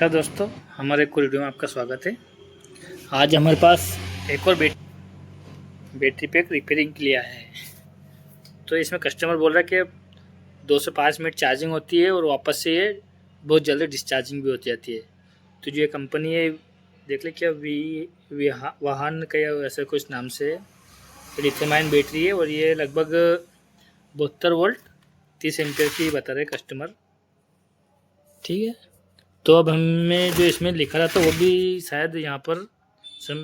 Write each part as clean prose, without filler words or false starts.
नमस्कार दोस्तों, हमारे एक वीडियो में आपका स्वागत है। आज हमारे पास एक और बैटरी पैक रिपेयरिंग के लिए आया है। तो इसमें कस्टमर बोल रहा है कि 2 से 5 मिनट चार्जिंग होती है और वापस से ये बहुत जल्दी डिस्चार्जिंग भी होती जाती है। तो जो ये कंपनी है, देख ले क्या वाहन का या ऐसा कुछ नाम से लिथियम आयन बैटरी है और ये लगभग 72 वोल्ट 30 एम्पियर की बता रहे कस्टमर। ठीक है, तो अब हमें जो इसमें लिखा रहा था वो भी शायद यहाँ पर सम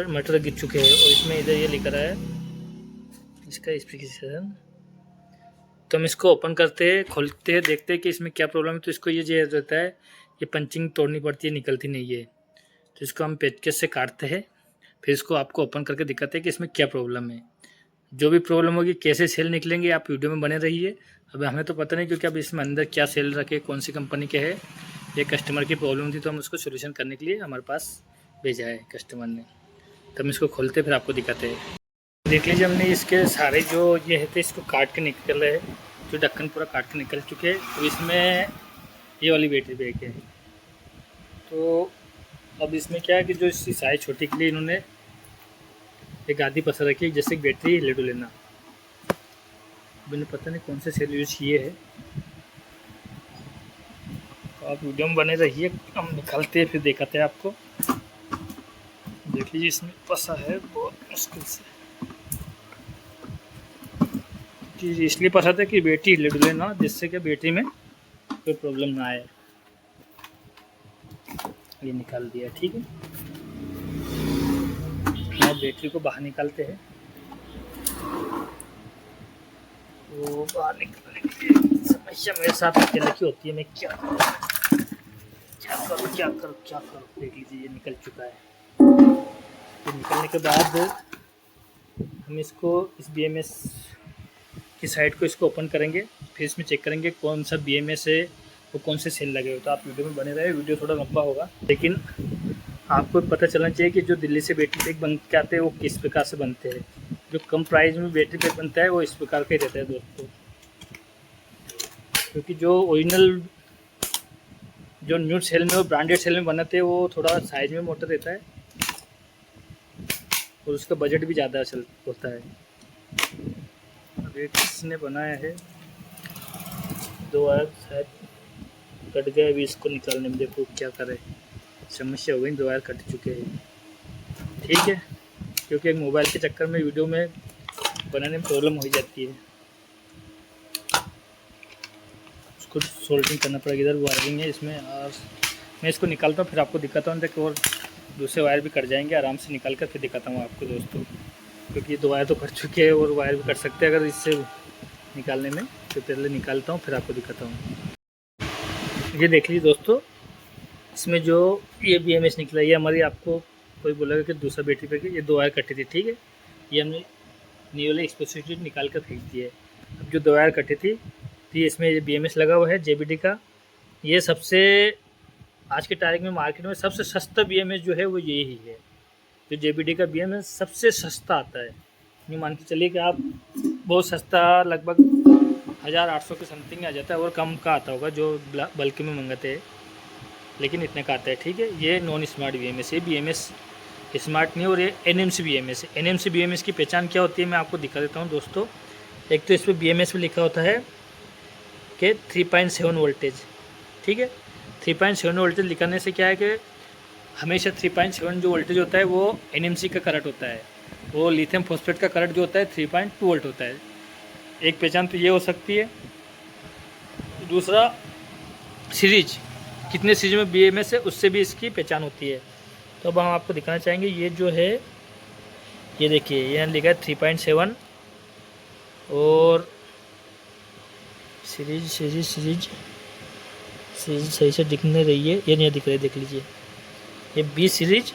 मटर गिर चुके हैं और इसमें इधर ये लिखा रहा है इसका स्पेसिफिकेशन। तो हम इसको ओपन करते हैं, खोलते हैं, देखते हैं कि इसमें क्या प्रॉब्लम है। तो इसको ये जो रहता है, ये पंचिंग तोड़नी पड़ती है, निकलती नहीं है। तो इसको हम पेचकस से काटते हैं, फिर इसको आपको ओपन करके दिखाते हैं कि इसमें क्या प्रॉब्लम है। जो भी प्रॉब्लम होगी, कैसे सेल निकलेंगे, आप वीडियो में बने रहिए। अब हमें तो पता नहीं, क्योंकि अब इसमें अंदर क्या सेल रखे, कौन सी कंपनी के है। ये कस्टमर की प्रॉब्लम थी, तो हम उसको सोल्यूशन करने के लिए हमारे पास भेजा है कस्टमर ने। तो हम इसको खोलते फिर आपको दिखाते हैं। देख लीजिए, हमने इसके सारे जो ये है थे इसको काट के निकल रहे हैं, जो ढक्कन पूरा काट के निकल चुके हैं। तो इसमें ये वाली बैटरी पैक है। तो अब इसमें क्या है कि जो इसकी साइज़ छोटी के लिए इन्होंने एक आधी पसर रखी है, जैसे बैटरी ले लेना। मैंने पता नहीं कौन से सेल यूज किए है, तो आप वीडियो में बने रहिए। हम निकालते हैं फिर दिखाते हैं आपको। देख लीजिए, इसमें फंसा है बहुत मुश्किल से, कि इसलिए फंसा था कि बैटरी हिले डुले ना, जिससे कि बैटरी में कोई प्रॉब्लम ना आए। ये निकाल दिया, ठीक है। अब बैटरी को बाहर निकालते हैं। तो बाहर निकालने की समस्या मेरे साथ अकेले की होती है। मैं क्या करूँ, देख लीजिए, ये निकल चुका है। तो निकलने के बाद हम इसको इस BMS की साइड को इसको ओपन करेंगे, फिर इसमें चेक करेंगे कौन सा BMS है, वो कौन से सेल लगे हो। तो आप वीडियो में बने रहे। वीडियो थोड़ा लंबा होगा, लेकिन आपको पता चलना चाहिए कि जो दिल्ली से बैटरी पैक बन के आते हैं वो किस प्रकार से बनते हैं। जो कम प्राइस में बैटरी पैक बनता है वो इस प्रकार का ही रहता है दोस्तों, क्योंकि जो ओरिजिनल जो न्यू सेल में और ब्रांडेड सेल में बनाते हैं वो थोड़ा साइज में मोटा रहता है और उसका बजट भी ज़्यादा होता है। अब एक किसने बनाया है, 2 वायर शायद कट गया। अभी इसको निकालने में देखो क्या करे, समस्या हो गई। 2 वायर कट चुके हैं, ठीक है, क्योंकि एक मोबाइल के चक्कर में वीडियो में बनाने में प्रॉब्लम हो जाती है। उसको सोल्डरिंग करना पड़ेगा। इधर वायरिंग है इसमें, और मैं इसको निकालता हूँ फिर आपको दिखाता हूँ। देखो, और दूसरे वायर भी कट जाएंगे, आराम से निकाल कर फिर दिखाता हूँ आपको दोस्तों, क्योंकि ये 2 वायर तो कट चुके हैं और वायर भी कट सकते हैं अगर इससे निकालने में। तो पहले निकालता हूँ फिर आपको दिखाता हूँ। ये देख लीजिए दोस्तों, इसमें जो ये BMS निकला, ये हमारी, आपको कोई बोलेगा कि दूसरा बैटरी पैक है। ये 2 वायर कटी थी, ठीक है। ये हमने न्यू वाले स्पेसिफिकेशन निकाल कर फेंक दिए। अब जो 2 वायर कटी थी, तो इसमें ये BMS लगा हुआ है JBD का। ये सबसे आज के तारीख में मार्केट में सबसे सस्ता BMS जो है वो यही है। जो JBD का BMS सबसे सस्ता आता है। ये मान के चलिए कि आप बहुत सस्ता, लगभग 1800 के समथिंग आ जाता है, और कम का आता होगा जो बल्क में मंगाते हैं, लेकिन इतने का आता है, ठीक है। ये नॉन स्मार्ट BMS है, BMS स्मार्ट नहीं। और ये NMC BMS है। NMC BMS की पहचान क्या होती है, मैं आपको दिखा देता हूँ दोस्तों। एक तो इस पर BMS में लिखा होता है कि 3.7 वोल्टेज, ठीक है। 3.7 वोल्टेज लिखाने से क्या है कि हमेशा 3.7 जो वोल्टेज होता है वो NMC का करंट होता है, वो लिथियम फॉस्फेट का करंट जो होता है 3.2 वोल्ट होता है। एक पहचान तो ये हो सकती है। दूसरा, सीरीज, कितने सीरीज में BMS है उससे भी इसकी पहचान होती है। तो अब हम आपको दिखाना चाहेंगे, ये जो है, ये देखिए, यहाँ लिखा है 3.7 और सीरीज सही से दिख नहीं रही है, ये नहीं दिख रही, देख लीजिए। ये 20 सीरीज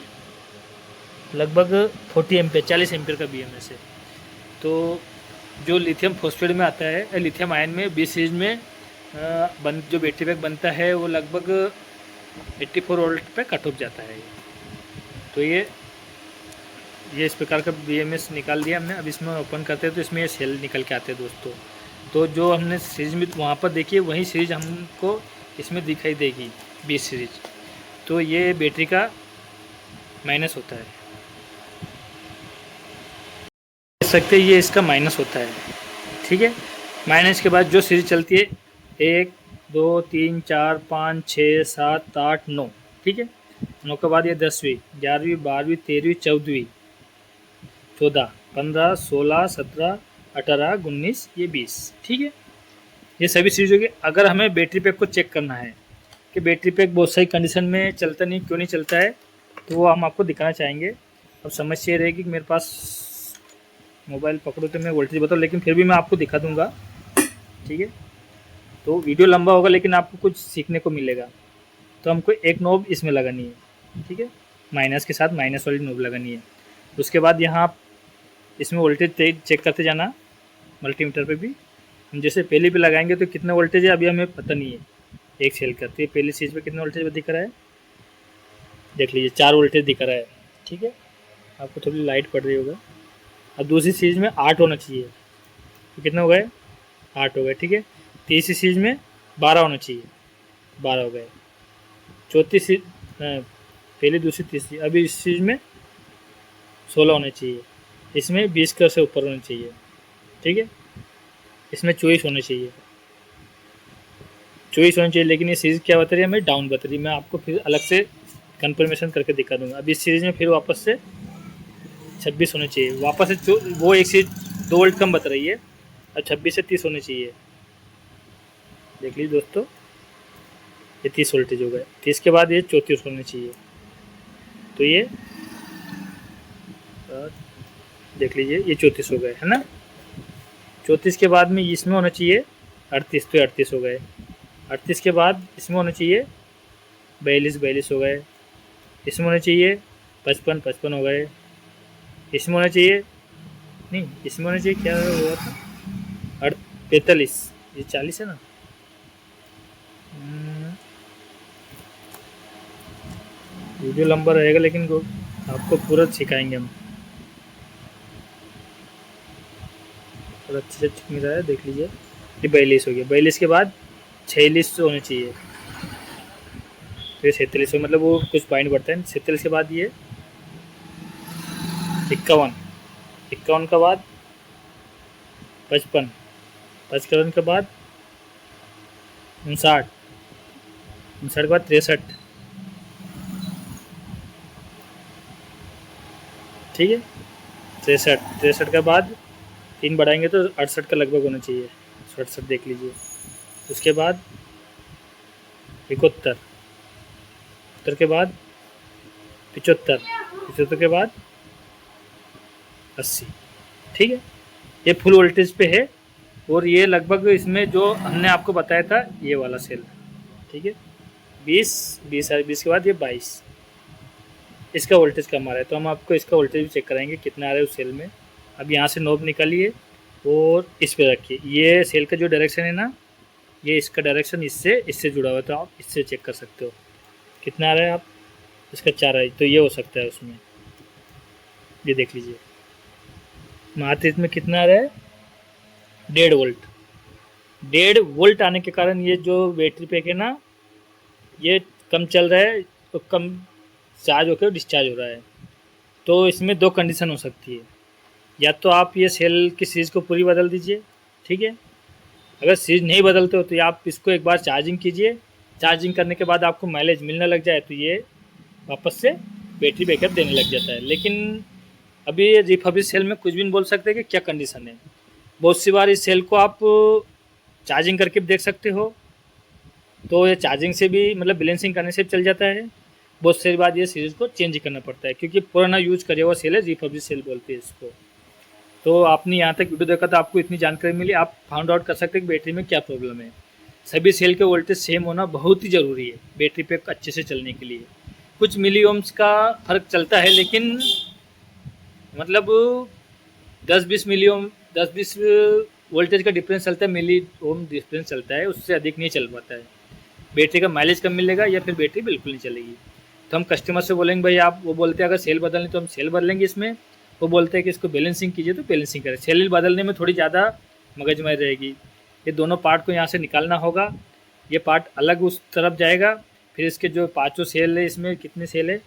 लगभग 40 एम्पेयर 40 एम्पेयर का BMS है। तो जो लिथियम फॉस्फेट में आता है, लिथियम आयन में 20 सीरीज में जो बैटरी पैक बनता है वो लगभग 84 वोल्ट पे कट ऑफ जाता है। तो ये इस प्रकार का BMS निकाल दिया हमने। अब इसमें ओपन करते हैं तो इसमें ये सेल निकल के आते हैं दोस्तों। तो जो हमने सीरीज में वहाँ पर देखिए, वही सीरीज हमको इसमें दिखाई देगी 20 सीरीज। तो ये बैटरी का माइनस होता है, देख सकते हैं ये इसका माइनस होता है। ठीक है, माइनस के बाद जो सीरीज चलती है 1 2 3 4 5 6 7 8 9। ठीक है, 9 के बाद ये 10वीं 11वीं 12वीं 13वीं 14वीं 14 15 16 17 18 19 ये 20। ठीक है, ये सभी सीरीज होगी। अगर हमें बैटरी पैक को चेक करना है कि बैटरी पैक बहुत सही कंडीशन में चलता नहीं, क्यों नहीं चलता है, तो वो हम आपको दिखाना चाहेंगे। अब समस्या ये रहेगी कि मेरे पास मोबाइल पकड़ो तो मैं वोल्टेज बताऊँ, लेकिन फिर भी मैं आपको दिखा दूंगा। ठीक है, तो वीडियो लंबा होगा लेकिन आपको कुछ सीखने को मिलेगा। तो हमको एक नोब इसमें लगानी है। ठीक है, माइनस के साथ माइनस वाली नोब लगानी है। उसके बाद यहाँ आप इसमें वोल्टेज चेक करते जाना, मल्टीमीटर पे भी। हम जैसे पहले भी लगाएंगे तो कितना वोल्टेज है अभी हमें पता नहीं है एक सेल का। तो ये पहली चीज़ पे कितना वोल्टेज दिख रहा है, देख लीजिए 4 वोल्टेज दिख रहा है। ठीक है, आपको थोड़ी लाइट पड़ रही होगा। अब दूसरी चीज़ में 8 होना चाहिए, तो कितना हो गए 8 हो गए। ठीक है, तीसरी चीज़ में 12 होना चाहिए, 12 हो गए। चौथी चीज पहली दूसरी तीसरी, अभी इस चीज़ में 16 होने चाहिए, इसमें 20 का से ऊपर होना चाहिए। ठीक है, इसमें 24 होने चाहिए, 24 होने चाहिए। लेकिन ये सीरीज़ क्या बता रही है, हमें डाउन बता रही है। मैं आपको फिर अलग से कंफर्मेशन करके दिखा दूंगा। अब इस सीरीज़ में फिर वापस से 26 होने चाहिए, वापस से वो एक सीरीज 2 वोल्ट कम बता रही है। और 26 से 30 होने चाहिए, देख लीजिए दोस्तों, ये 30 वोल्टेज हो गए। 30 के बाद ये 34 होने चाहिए, तो ये देख लीजिए ये 34 हो गए, है ना। 34 के बाद में इसमें होना चाहिए 38, तो 38 हो गए। 38 के बाद इसमें होना चाहिए 42 हो गए। इसमें होना चाहिए 55 हो गए। इसमें होना चाहिए नहीं, इसमें होना चाहिए क्या हुआ था 45, ये 40 है ना। वीडियो लंबा रहेगा लेकिन आपको पूरा सिखाएंगे हम, और अच्छे से चिक रहा है, देख लीजिए ये 42 हो गया। 42 के बाद 46 होने चाहिए, तो ये 47 हो, मतलब वो कुछ पॉइंट बढ़ता है। 47 के बाद ये 51, 51 के बाद 55, 55 के बाद 59, 59 के बाद 63। ठीक है, 63 के बाद 3 बढ़ाएंगे तो 68 का लगभग होना चाहिए, 68 देख लीजिए। उसके बाद 71, 71 के बाद 75, 75 के बाद 80। ठीक है, ये फुल वोल्टेज पे है, और ये लगभग इसमें जो हमने आपको बताया था ये वाला सेल। ठीक है, 20 के बाद ये 22, इसका वोल्टेज कम आ रहा है, तो हम आपको इसका वोल्टेज भी चेक कराएंगे कितना आ रहा है उस सेल में। अब यहाँ से नोब निकालिए और इस पे रखिए। ये सेल का जो डायरेक्शन है ना, ये इसका डायरेक्शन इससे जुड़ा हुआ है, तो आप इससे चेक कर सकते हो कितना आ रहा है। आप इसका 4 है, तो ये हो सकता है उसमें, ये देख लीजिए मात्र में कितना आ रहा है 1.5 वोल्ट। 1.5 वोल्ट आने के कारण ये जो बैटरी पैक है ना, ये कम चल रहा है, तो कम चार्ज होकर डिस्चार्ज हो रहा है। तो इसमें 2 कंडीशन हो सकती है, या तो आप ये सेल की सीरीज़ को पूरी बदल दीजिए। ठीक है, अगर सीरीज नहीं बदलते हो तो आप इसको एक बार चार्जिंग कीजिए। चार्जिंग करने के बाद आपको माइलेज मिलने लग जाए तो ये वापस से बैटरी बैकअप देने लग जाता है। लेकिन अभी ये रिफर्बिश सेल में कुछ भी नहीं बोल सकते कि क्या कंडीशन है। बहुत सी बार इस सेल को आप चार्जिंग करके भी देख सकते हो, तो ये चार्जिंग से भी मतलब बैलेंसिंग करने से भी चल जाता है। बहुत सारी बार ये सीरीज़ को चेंज करना पड़ता है, क्योंकि पुराना यूज करे हुआ सेल है, रिफर्बिश सेल बोलते हैं इसको। तो आपने यहाँ तक वीडियो देखा तो आपको इतनी जानकारी मिली, आप फाउंड आउट कर सकते हैं कि बैटरी में क्या प्रॉब्लम है। सभी सेल के वोल्टेज सेम होना बहुत ही ज़रूरी है बैटरी पैक अच्छे से चलने के लिए। कुछ मिली ओम्स का फ़र्क चलता है, लेकिन मतलब 10-20 मिली ओम 10-20 वोल्टेज का डिफरेंस चलता है, मिली ओम डिफरेंस चलता है, उससे अधिक नहीं चल पाता है। बैटरी का माइलेज कम मिलेगा या फिर बैटरी बिल्कुल नहीं चलेगी। तो हम कस्टमर से बोलेंगे भाई आप, वो बोलते हैं अगर सेल बदलनी तो हम सेल बदलेंगे इसमें, वो बोलते हैं कि इसको बैलेंसिंग कीजिए तो बैलेंसिंग करें। सेल बदलने में थोड़ी ज़्यादा मगजमारी रहेगी, ये दोनों पार्ट को यहाँ से निकालना होगा। ये पार्ट अलग उस तरफ जाएगा। फिर इसके जो पाँचों सेल है, इसमें कितने सेल है,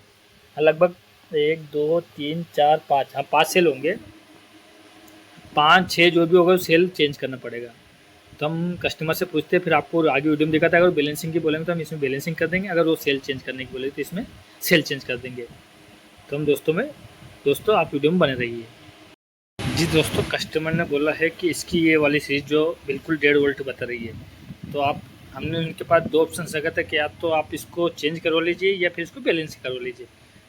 लगभग 1 2 3 4 5, हाँ 5 सेल होंगे। 5 6 जो भी होगा सेल चेंज करना पड़ेगा। तो हम कस्टमर से पूछते हैं, फिर आपको आगे वीडियो में दिखाता है। अगर बैलेंसिंग की बोलेंगे तो हम इसमें बैलेंसिंग कर देंगे, अगर वो सेल चेंज करने की बोलेंगे तो इसमें सेल चेंज कर देंगे। तो हम दोस्तों आप वीडियो में बने रहिए। जी दोस्तों, कस्टमर ने बोला है कि इसकी ये वाली सीरीज जो बिल्कुल 1.5 वोल्ट बता रही है, तो आप हमने उनके पास 2 ऑप्शन रखा था कि या तो आप इसको चेंज करवा लीजिए या फिर इसको बैलेंस करवा लीजिए।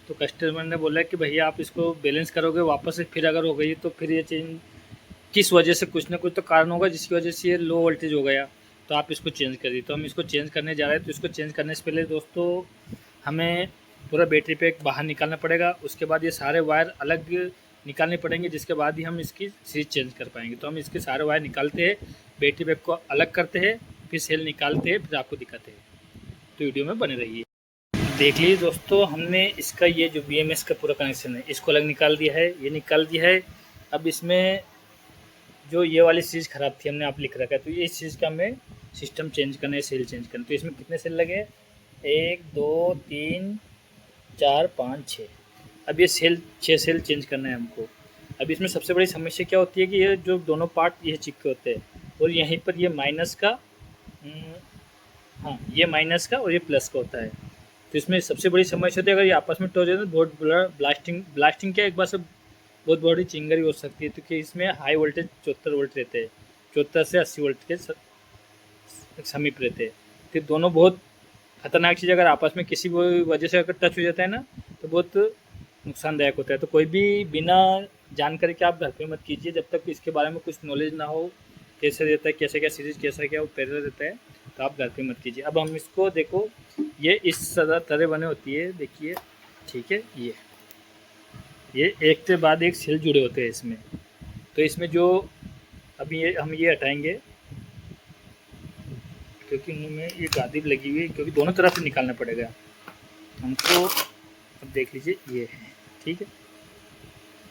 तो कस्टमर ने बोला कि भैया आप इसको बैलेंस करोगे वापस से, फिर अगर हो गई तो फिर ये चेंज किस वजह से, कुछ ना कुछ तो कारण होगा जिसकी वजह से ये लो वोल्टेज हो गया, तो आप इसको चेंज करिए। तो हम इसको चेंज करने जा रहे हैं। तो इसको चेंज करने से पहले दोस्तों हमें पूरा बैटरी पैक बाहर निकालना पड़ेगा। उसके बाद ये सारे वायर अलग निकालने पड़ेंगे, जिसके बाद ही हम इसकी सीरीज चेंज कर पाएंगे। तो हम इसके सारे वायर निकालते हैं, बैटरी पैक को अलग करते हैं, फिर सेल निकालते हैं, फिर आपको दिखाते हैं। तो वीडियो में बने रहिए। देख लीजिए दोस्तों, हमने इसका ये जो BMS का पूरा कनेक्शन है इसको अलग निकाल दिया है, ये निकाल दिया है। अब इसमें जो ये वाली सीरीज ख़राब थी हमने आप लिख रखा है, तो ये इस चीज़ का हमें सिस्टम चेंज करना है, सेल चेंज करना है। तो इसमें कितने सेल लगे, 1 2 3 4 5 6। अब ये 6 सेल चेंज करना है हमको। अब इसमें सबसे बड़ी समस्या क्या होती है कि ये जो दोनों पार्ट ये चिपके होते हैं, और यहीं पर ये माइनस का, हाँ ये माइनस का और ये प्लस का होता है। तो इसमें सबसे बड़ी समस्या होती है, अगर ये आपस में टच हो जाए तो बहुत बड़ा ब्लास्टिंग क्या एक बार से बहुत बड़ी चिंगारी हो सकती है। क्योंकि इसमें हाई वोल्टेज 74 वोल्ट रहते हैं, 74 से 80 वोल्ट के समीप रहते हैं। तो दोनों बहुत खतरनाक चीज़, अगर आपस में किसी वजह से अगर टच हो जाता है ना तो बहुत नुकसानदायक होता है। तो कोई भी बिना जानकारी के आप घर पे मत कीजिए, जब तक इसके बारे में कुछ नॉलेज ना हो, कैसे रहता है, कैसे क्या सीरीज, कैसा क्या वो पैरल रहता है, तो आप घर पे मत कीजिए। अब हम इसको देखो, ये इस तरह बने होती है, देखिए ठीक है। ये एक के बाद एक सेल जुड़े होते हैं इसमें। तो इसमें जो अभी हम ये हटाएंगे, क्योंकि इनमें ये गादी लगी हुई है, क्योंकि दोनों तरफ से निकालना पड़ेगा हमको। अब देख लीजिए ये है, ठीक है,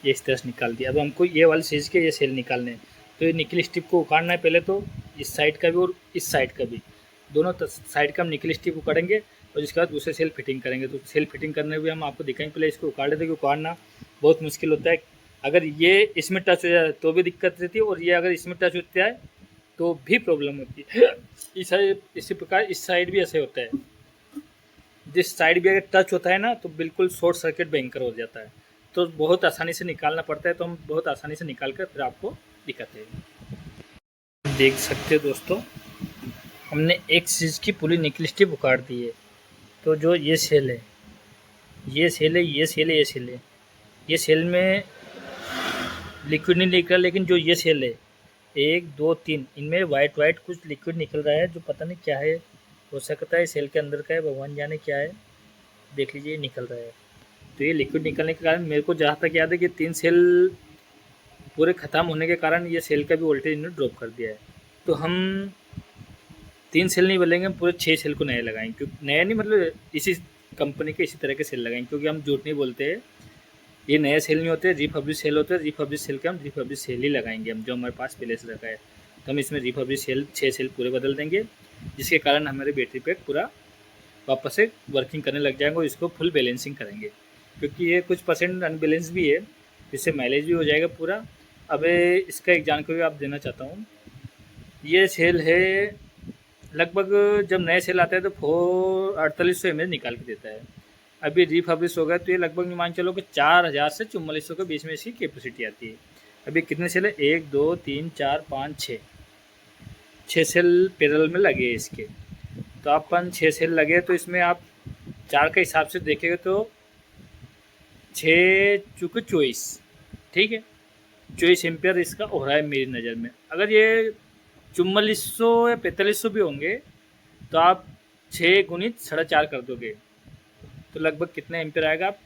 ये इस तरह से निकाल दिया। अब हमको ये वाली सीरीज के ये सेल निकालने हैं। तो ये निकल स्टिप को उखाड़ना है पहले, तो इस साइड का भी और इस साइड का भी, दोनों साइड का हम निकल स्टिप उखाड़ेंगे और जिसके बाद दूसरे सेल फिटिंग करेंगे। तो सेल फिटिंग करने भी हम आपको दिखाएंगे। पहले इसको उखाड़ लेते, उखाड़ना बहुत मुश्किल होता है। अगर ये इसमें टच हो जाए तो भी दिक्कत रहती है, और ये अगर इसमें टच होता है तो भी प्रॉब्लम होती है। इसी प्रकार इस साइड भी ऐसे होता है, जिस साइड भी अगर टच होता है ना तो बिल्कुल शॉर्ट सर्किट भयंकर हो जाता है। तो बहुत आसानी से निकालना पड़ता है। तो हम बहुत आसानी से निकाल कर फिर आपको दिखाते हैं। देख सकते हो दोस्तों, हमने एक चीज़ की पूरी निकल स्टिप उखाड़ दी है। तो जो ये सेल है, ये सेल है, ये सेल है, ये सेल है, ये सेल में लिक्विड नहीं निकल, लेकिन जो ये सेल है 1 2 3, इनमें वाइट कुछ लिक्विड निकल रहा है, जो पता नहीं क्या है, हो सकता है सेल के अंदर का है, भगवान जाने क्या है। देख लीजिए ये निकल रहा है। तो ये लिक्विड निकलने के कारण मेरे को जहाँ तक याद है कि 3 सेल पूरे ख़त्म होने के कारण ये सेल का भी वोल्टेज इन्होंने ड्रॉप कर दिया है। तो हम 3 सेल नहीं बोलेंगे, हम पूरे 6 सेल को नए लगाएंगे। क्योंकि नया नहीं मतलब इसी कंपनी के इसी तरह के सेल लगाएंगे, क्योंकि हम झूठ नहीं बोलते हैं। ये नए सेल नहीं होते, रिफर्बिश सेल होते हैं। रिफर्बिश सेल के हम रिफर्बिश सेल ही लगाएंगे, हम जो हमारे पास पहले से रखा है। तो हम इसमें रिफर्बिश सेल 6 सेल पूरे बदल देंगे, जिसके कारण हमारे बैटरी पैक पूरा वापस से वर्किंग करने लग जाएंगे और इसको फुल बैलेंसिंग करेंगे। क्योंकि ये कुछ परसेंट अनबैलेंस भी है, इससे माइलेज भी हो जाएगा पूरा। अब इसका एक जानकारी आप देना चाहता हूँ। ये सेल है लगभग, जब नए सेल आते हैं तो 4800 mAh निकाल के देता है। अभी रिफर्बिश हो गया तो ये लगभग मान चलो कि 4000 से 4400 के बीच में इसकी कैपेसिटी आती है। अभी कितने सेल है, 1 2 3 4 5 6 सेल पैरेलल में लगे हैं इसके। तो अपन 6 सेल लगे, तो इसमें आप 4 के हिसाब से देखेंगे तो 6 चूँकि 24, ठीक है, 24 एम्पियर इसका हो रहा है मेरी नज़र में। अगर ये 4400 या 4500 भी होंगे तो आप 6 गुणित 4.5 कर दोगे तो लगभग कितने एम्पियर आएगा, आप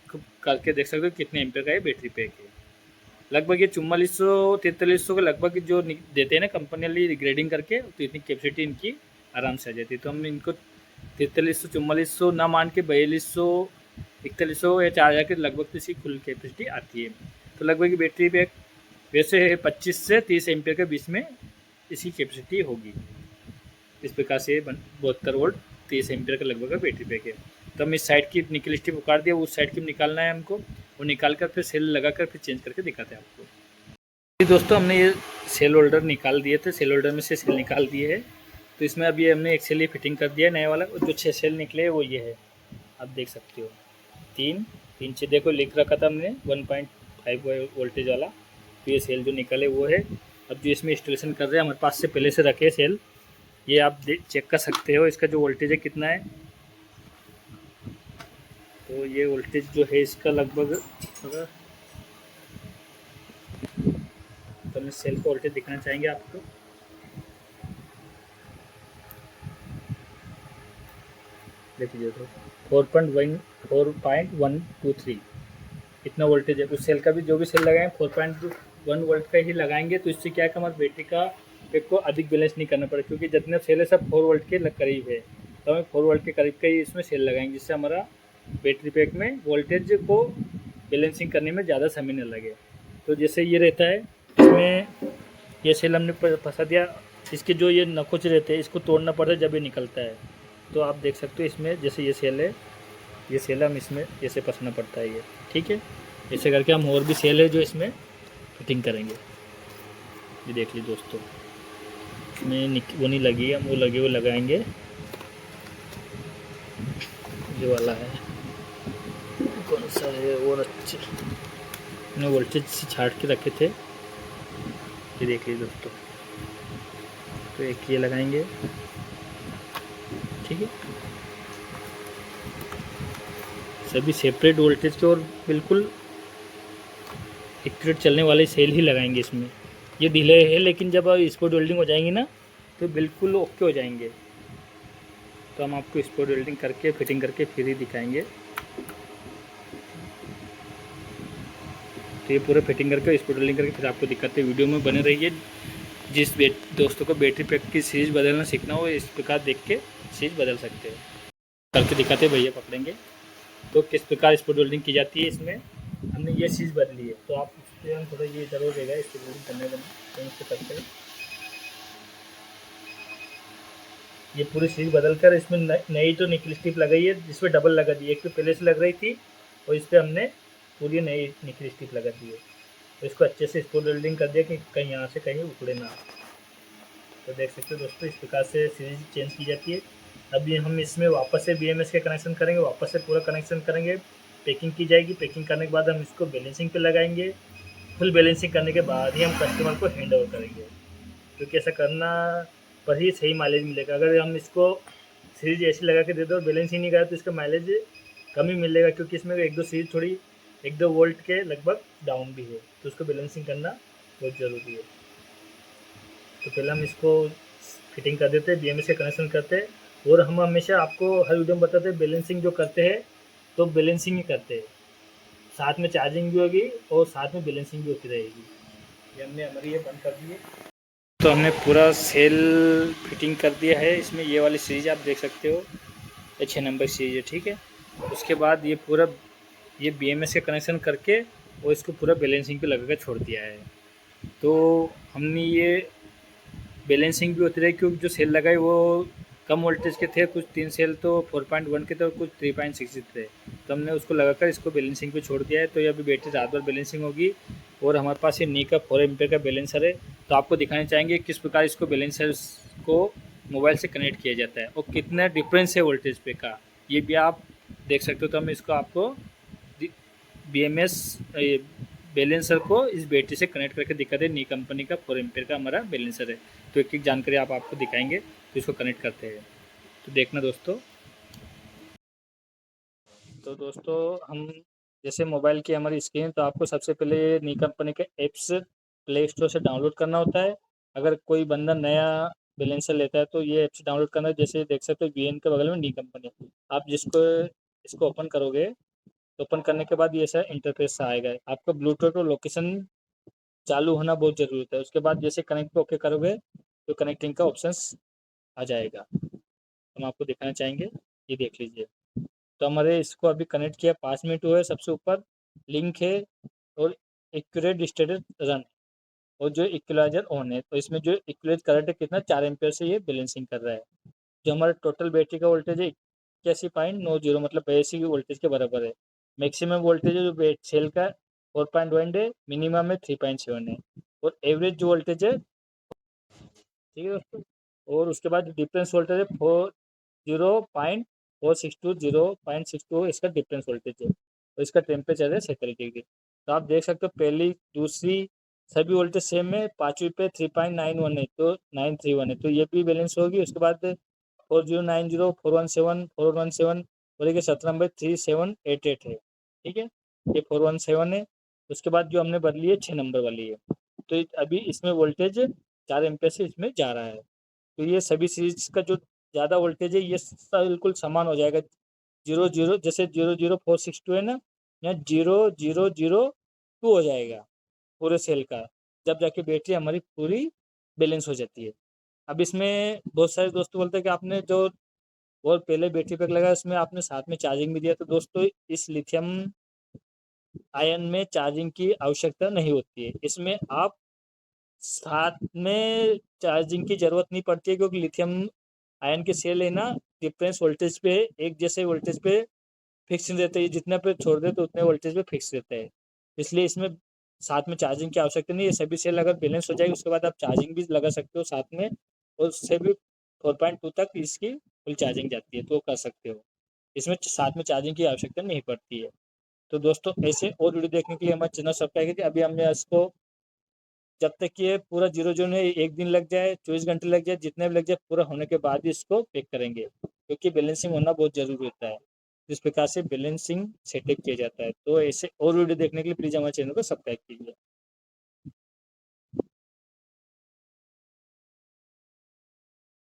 खुद करके देख सकते हो कितने एम्पियर का ये बैटरी पैक है। लगभग ये 4400 4300 के लगभग जो देते हैं ना कंपनी वाली ग्रेडिंग करके, तो इतनी कैपेसिटी इनकी आराम से आ जाती है। तो हम इनको 4300 4400 ना मान के 4200 4100 या 4000 के लगभग तो इसकी फुल कैपेसिटी आती है। तो लगभग बैटरी पैक वैसे 25 से 30 एम्पियर के बीच में इसकी कैपेसिटी होगी। इस प्रकार से 72 वोल्ट 30 एम्पियर का लगभग का बैटरी पैक है। तो हम इस साइड की निकल स्टिप उखाड़ दिया, उस साइड की निकालना है हमको, वो निकाल कर फिर सेल लगा कर फिर चेंज करके दिखाते हैं आपको। दोस्तों हमने ये सेल होल्डर निकाल दिए थे, सेल होल्डर में से सेल निकाल दिए है। तो इसमें अभी हमने एक सेल ये फिटिंग कर दिया है नया वाला, और जो 6 सेल निकले हैं वो ये है, आप देख सकते हो। तीन तीन से देखो लिख रखा था हमने 1.5 वोल्टेज वाला, तो ये सेल जो निकले वो है। अब जो इसमें इंस्टॉलेशन कर रहे हैं हमारे पास से पहले से रखे सेल, ये आप चेक कर सकते हो इसका जो वोल्टेज है कितना है। तो ये वोल्टेज जो है इसका लगभग, अगर तो हम सेल का वोल्टेज दिखाना चाहेंगे आपको। देखिए तो 4.123 इतना वोल्टेज है। उस सेल का भी जो भी सेल लगाएं 4.1 वोल्ट का ही लगाएंगे, तो इससे क्या है कि हमारे बैटरी का पैक को अधिक बैलेंस नहीं करना पड़ेगा, क्योंकि जितने सेल है सब 4 वोल्ट के करीब है। तो हमें 4 वोल्ट के करीब का ही इसमें सेल लगाएंगे, जिससे हमारा बैटरी पैक में वोल्टेज को बैलेंसिंग करने में ज़्यादा समय न लगे। तो जैसे ये रहता है, इसमें ये सेल हमने फंसा दिया, इसके जो ये नकुच रहते हैं इसको तोड़ना पड़ता है जब ये निकलता है। तो आप देख सकते हो इसमें जैसे ये सेल है, ये सेल हम इसमें जैसे फंसना पड़ता है ये, ठीक है। ऐसे करके हम और भी सेल है जो इसमें फिटिंग करेंगे। ये देख लीजिए दोस्तों, इसमें वो नहीं लगी, हम वो लगे वो लगाएंगे, ये वाला है, कौन सा है और अच्छे मैंने वोल्टेज से छाट के रखे थे, ये देख लीजिए दोस्तों। तो एक ये लगाएंगे, ठीक है। सभी सेपरेट वोल्टेज के और बिल्कुल एक्यूरेट चलने वाले सेल ही लगाएंगे इसमें। ये डिले है, लेकिन जब स्पॉट वेल्डिंग हो जाएंगी ना तो बिल्कुल ओके हो जाएंगे। तो हम आपको स्पॉट वेल्डिंग करके फिटिंग करके फिर ही दिखाएंगे। तो ये पूरा फिटिंग करके स्पॉट वेल्डिंग करके फिर आपको दिखाते हैं, वीडियो में बने रहिए। जिस दोस्तों को बैटरी पैक की सीरीज बदलना सीखना हो, इस प्रकार देख के सीरीज बदल सकते हैं। करके दिखाते हैं, भैया पकड़ेंगे। तो किस प्रकार स्पॉट वेल्डिंग की जाती है, इसमें हमने ये चीज़ बदली है। तो आप इसके हम थोड़ा ये जरूर देगा स्पॉट वेल्डिंग करने में, तो इसको करते हैं। ये पूरी चीज़ बदल कर इसमें नई जो निकल स्टिप लगाई है, जिसमें डबल लगा दी है। एक तो पहले से लग रही थी और इस पर हमने पूरी नई निकल स्टिप लगा दी है। तो इसको अच्छे से स्पॉट वेल्डिंग कर दिया कि कहीं यहाँ से कहीं उखड़े ना। तो देख सकते हो दोस्तों, इस प्रकार से सीरीज चेंज की जाती है। अभी हम इसमें वापस से BMS के कनेक्शन करेंगे, वापस से पूरा कनेक्शन करेंगे, पैकिंग की जाएगी। पैकिंग करने के बाद हम इसको बैलेंसिंग पे लगाएंगे। फुल बैलेंसिंग करने के बाद ही हम कस्टमर को हैंड ओवर करेंगे, क्योंकि ऐसा करना पर ही सही माइलेज मिलेगा। अगर हम इसको सीरीज ऐसी लगा के दे दो और बैलेंस ही नहीं करा तो इसका माइलेज कम ही मिलेगा, क्योंकि इसमें एक दो सीरीज थोड़ी 1-2 वोल्ट के लगभग डाउन भी है, तो उसको बैलेंसिंग करना बहुत ज़रूरी है। तो पहले हम इसको फिटिंग कर देते हैं, BMS से कनेक्शन करते हैं। और हम हमेशा आपको हर वीडियो में बताते हैं, बैलेंसिंग जो करते हैं तो बैलेंसिंग ही करते हैं, साथ में चार्जिंग भी होगी और साथ में बैलेंसिंग भी होती रहेगी। ये हमने हमारी ये बंद कर दी है। तो हमने पूरा सेल फिटिंग कर दिया है। इसमें ये वाली सीरीज आप देख सकते हो, ये 6 नंबर सीरीज है, ठीक है। उसके बाद ये पूरा ये BMS के कनेक्शन करके और इसको पूरा बैलेंसिंग पे लगा कर छोड़ दिया है। तो हमने ये बैलेंसिंग भी होती रही, क्योंकि जो सेल लगाए वो कम वोल्टेज के थे, कुछ 3 सेल तो 4.1 के थे और कुछ 3.6 थे। तो हमने उसको लगाकर इसको बैलेंसिंग पे छोड़ दिया है। तो ये अभी बैटरी रात भर बैलेंसिंग होगी। और हमारे पास ये नी का 4 एम्पियर का बैलेंसर है। तो आपको दिखाने चाहेंगे किस प्रकार इसको बैलेंसर को मोबाइल से कनेक्ट किया जाता है और कितना डिफरेंस है वोल्टेज पे का, ये भी आप देख सकते हो। तो हम इसको आपको BMS बैलेंसर को इस बैटरी से कनेक्ट करके दिखा दे। नी कंपनी का 4 एम्पियर का हमारा बैलेंसर है। तो एक एक जानकारी आप आपको दिखाएंगे, तो इसको कनेक्ट करते हैं, तो देखना दोस्तों। तो दोस्तों हम जैसे मोबाइल की हमारी स्क्रीन, तो आपको सबसे पहले नी कंपनी के ऐप्स प्ले स्टोर से डाउनलोड करना होता है। अगर कोई बंदा नया बैलेंसर लेता है तो ये ऐप्स डाउनलोड करना है। जैसे देख सकते हो VN के बगल में नी कंपनी, आप जिसको इसको ओपन करोगे तो ओपन करने के बाद ये ऐसा इंटरफेस आएगा। आपका ब्लूटूथ और लोकेशन चालू होना बहुत ज़रूरी होता है। उसके बाद जैसे कनेक्ट पे ओके करोगे तो कनेक्टिंग का ऑप्शंस आ जाएगा। हम आपको दिखाना चाहेंगे, ये देख लीजिए। तो हमारे इसको अभी कनेक्ट किया, 5 मिनट हुए। सबसे ऊपर लिंक है और एक्यूरेट स्टेटस रन, और जो इक्वलाइजर ऑन है, तो इसमें जो इक्वलाइज करंट है कितना 4 एम्पीयर से ये बैलेंसिंग कर रहा है। जो हमारा टोटल बैटरी का वोल्टेज है 81.90, मतलब 82 की वोल्टेज के बराबर है। मैक्सिमम वोल्टेज है जो सेल का 4.1 है, मिनिमम में 3.7 है, और एवरेज जो वोल्टेज है, ठीक है दोस्तों। और उसके बाद डिफरेंस वोल्टेज है 0.462 इसका डिफरेंस वोल्टेज है, और इसका टेम्परेचर है 47 डिग्री। तो आप देख सकते हो पहली दूसरी सभी वोल्टेज सेम है, पाँचवीं पे 3.91 है, तो 931 है, तो ये भी बैलेंस होगी। उसके बाद 4090 417 बोलेंगे 17 नंबर 3788 है, ठीक है, ये 417 है। उसके बाद जो हमने बदली है 6 नंबर वाली है, तो अभी इसमें वोल्टेज 4 एम्पेयर से इसमें जा रहा है। तो ये सभी सीरीज का जो ज़्यादा वोल्टेज है ये सब बिल्कुल समान हो जाएगा। 00 जैसे 00462 है ना, या 0002 हो जाएगा पूरे सेल का, जब जाके बैटरी हमारी पूरी बैलेंस हो जाती है। अब इसमें बहुत सारे दोस्त बोलते हैं कि आपने जो और पहले बैटरी पैक लगाया उसमें आपने साथ में चार्जिंग भी दिया, तो दोस्तों इस लिथियम आयन में चार्जिंग की आवश्यकता नहीं होती है। इसमें आप साथ में चार्जिंग की ज़रूरत नहीं पड़ती है, क्योंकि लिथियम आयन के सेल है ना, डिफरेंस वोल्टेज पे एक जैसे वोल्टेज पे फिक्स नहीं रहते, जितना पे छोड़ दे तो उतने वोल्टेज पे फिक्स रहता है। इसलिए इसमें साथ में चार्जिंग की आवश्यकता नहीं है। सभी सेल अगर बैलेंस हो जाएगी उसके बाद आप चार्जिंग भी लगा सकते हो साथ में, और उससे भी 4.2 तक इसकी फुल चार्जिंग जाती है, तो कर सकते हो। इसमें साथ में चार्जिंग की आवश्यकता नहीं पड़ती है। तो दोस्तों ऐसे और वीडियो देखने के लिए हमारे चैनल सब्सक्राइब कीजिए। अभी हमने इसको जब तक कि ये पूरा जीरो जो है 1 दिन लग जाए, 24 घंटे लग जाए, जितने भी लग जाए, पूरा होने के बाद ही इसको पैक करेंगे, क्योंकि बैलेंसिंग होना बहुत जरूरी होता है। इस प्रकार से बैलेंसिंग सेटअप किया जाता है। तो ऐसे और वीडियो देखने के लिए प्लीज़ हमारे चैनल को सब्सक्राइब कीजिए।